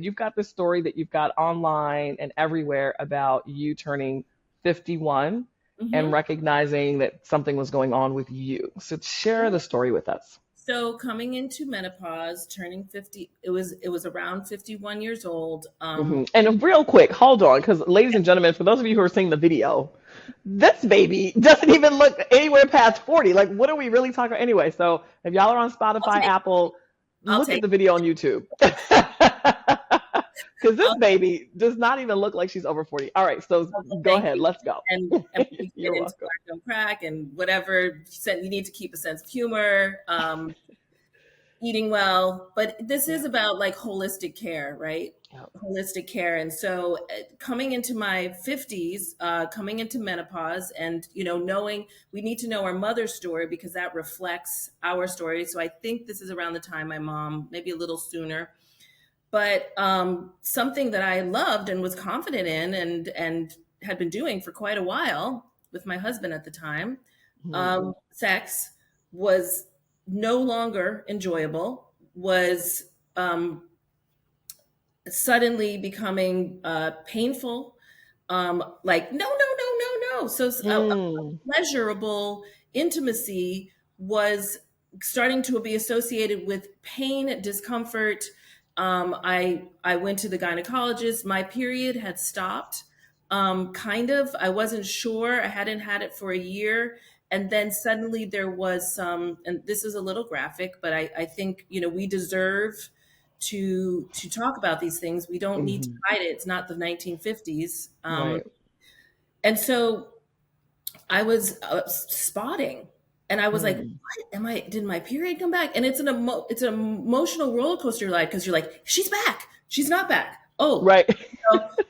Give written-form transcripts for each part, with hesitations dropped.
you've got this story that you've got online and everywhere about you turning 51 and Hmm. recognizing that something was going on with you. So share the story with us. So coming into menopause, turning 50, it was around 51 years old. And real quick, hold on, because ladies and gentlemen, for those of you who are seeing the video, this baby doesn't even look anywhere past 40. Like, what are we really talking about anyway? So if y'all are on I'll Spotify, take Apple, I'll look at take the video on YouTube. Because this I'll, baby does not even look like she's over 40. All right, so go thank ahead, you. let's go. And we can You're get into welcome. black don't crack and whatever. You need to keep a sense of humor. Eating well, but this is Yeah. about like holistic care, right? Yep. Holistic care. And so coming into my 50s, coming into menopause, and knowing we need to know our mother's story because that reflects our story. So I think this is around the time my mom, maybe a little sooner, but something that I loved and was confident in and had been doing for quite a while with my husband at the time, Mhm. sex was no longer enjoyable, was um, suddenly becoming painful, like no, no, no, no, no. So a Mm. pleasurable intimacy was starting to be associated with pain, discomfort. I went to the gynecologist. My period had stopped, kind of. I wasn't sure. I hadn't had it for a year. And then suddenly there was some, and this is a little graphic, but I think, we deserve to talk about these things. We don't need to Mhm. hide it. It's not the 1950s. Right. And so I was spotting, and I was like, Mm. "What am I? Did my period come back?" And it's an emotional roller coaster ride because you're like, "She's back. She's not back. Oh, Right.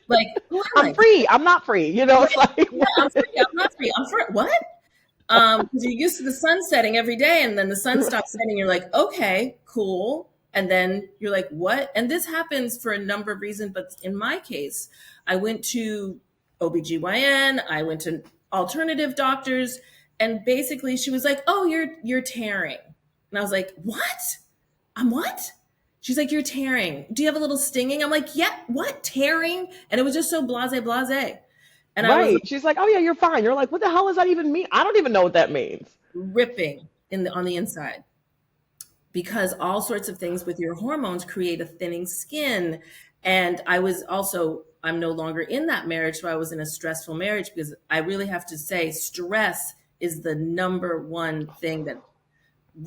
like who am I'm I? free. I'm not free. You know, it's Right? like, Yeah, I'm free. I'm not free. I'm free. What?" Because you're used to the sun setting every day, and then the sun stops setting. You're like, "Okay, cool." And then you're like, "What?" And this happens for a number of reasons, but in my case, I went to OBGYN, I went to alternative doctors, and basically she was like, "Oh, you're tearing." And I was like, "What? I'm what?" She's like, "You're tearing. Do you have a little stinging?" I'm like, "Yeah, what? Tearing?" And it was just so blase. And I was right. She's like, oh, yeah, you're fine. You're like, what the hell does that even mean? I don't even know what that means. ripping on the inside, because all sorts of things with your hormones create a thinning skin. And I'm no longer in that marriage, so I was in a stressful marriage because I really have to say stress is the number one thing that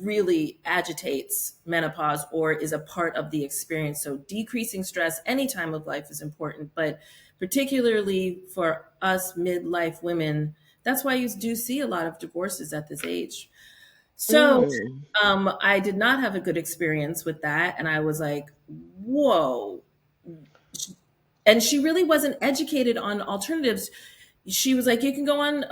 really agitates menopause or is a part of the experience. So decreasing stress any time of life is important, but particularly for us midlife women, that's why you do see a lot of divorces at this age. So Mm. I did not have a good experience with that. And I was like, whoa. And she really wasn't educated on alternatives. She was like, you can go on,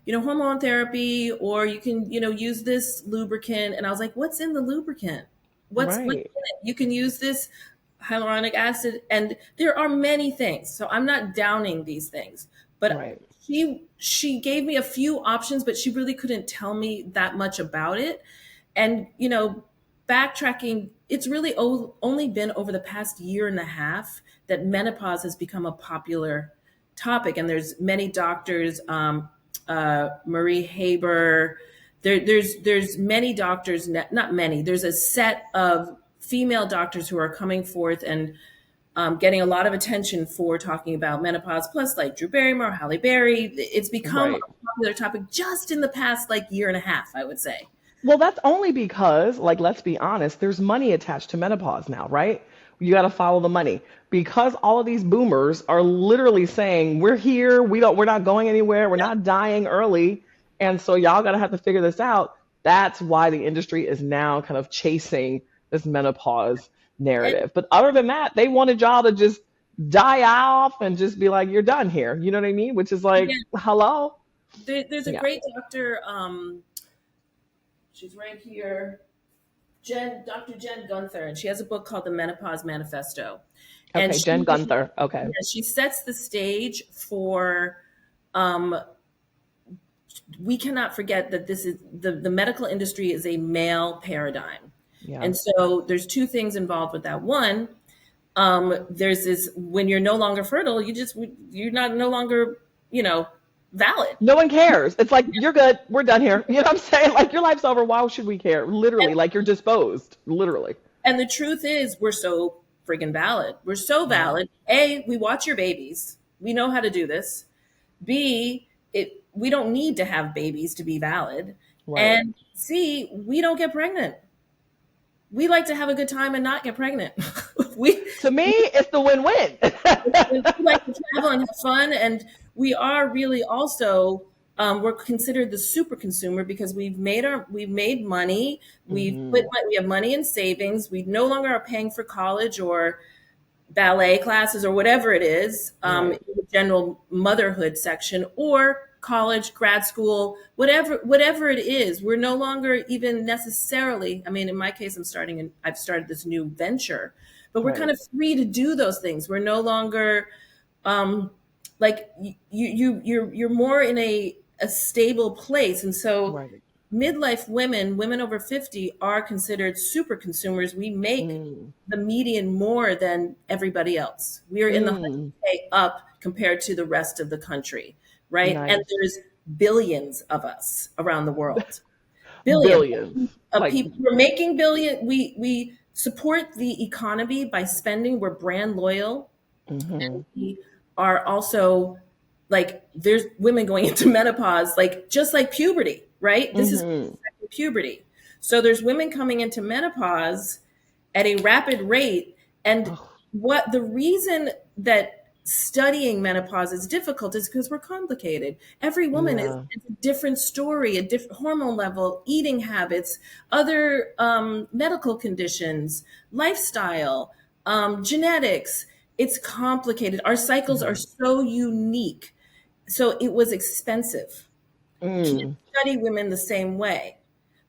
hormone therapy, or you can, use this lubricant. And I was like, what's in the lubricant? What's Right. in it? You can use this hyaluronic acid. And there are many things. So I'm not downing these things, but Right. she gave me a few options, but she really couldn't tell me that much about it. And backtracking, it's really only been over the past year and a half that menopause has become a popular topic. And there's many doctors, Marie Haber, there's many doctors, not many, there's a set of female doctors who are coming forth and getting a lot of attention for talking about menopause, plus like Drew Barrymore, Halle Berry. It's become Right. a popular topic just in the past like year and a half, I would say. Well, that's only because, like, let's be honest, there's money attached to menopause now, right? You got to follow the money because all of these boomers are literally saying, we're here, we're not going anywhere, we're not dying early. And so y'all got to have to figure this out. That's why the industry is now kind of chasing this menopause And narrative. But other than that, they wanted y'all to just die off and just be like, you're done here. You know what I mean? Which is like, yeah, hello? there's a Yeah. great doctor. She's right here, Dr. Jen Gunther, and she has a book called The Menopause Manifesto. And Okay, Jen Gunther. Okay. she sets the stage for um, we cannot forget that this is the medical industry is a male paradigm. Yeah. And so there's two things involved with that. One, there's this, when you're no longer fertile, you're not no longer, you know, valid. No one cares. It's like, you're good. We're done here. You know what I'm saying? Like, your life's over. Why should we care? Literally, like, you're disposed. Literally. And the truth is, we're so friggin' valid. We're so Yeah. valid. A, we watch your babies. We know how to do this. B, we don't need to have babies to be valid. Right. And C, we don't get pregnant. We like to have a good time and not get pregnant. we, To me, it's the win-win. we like to travel and have fun, and we are really also we're considered the super consumer because we've made money, Hmm. we have money in savings, we no longer are paying for college or ballet classes or whatever it is, in Right. the general motherhood section, or college, grad school, whatever it is. We're no longer even necessarily, I mean, in my case, I've started this new venture, but we're kind Right. of free to do those things. We're no longer um, like you're more in a stable place. And so Right. midlife women over 50 are considered super consumers. We make Mm. the median more than everybody else. We are in the Mm. 100K up compared to the rest of the country, right? And Nice. there's billions of us around the world. Billions Billions. of Like, people. We're making billion. We support the economy by spending. We're brand loyal. hmm. We are also, like, there's women going into menopause, like just like puberty, right? This is Hmm. puberty. So there's women coming into menopause at a rapid rate. And Oh, what the reason that studying menopause is difficult is because we're complicated. Every woman yeah. is a different story, a different hormone level, eating habits, other medical conditions, lifestyle, genetics. It's complicated. Our cycles are Right. so unique. So it was expensive. You can't Mm. study women the same way.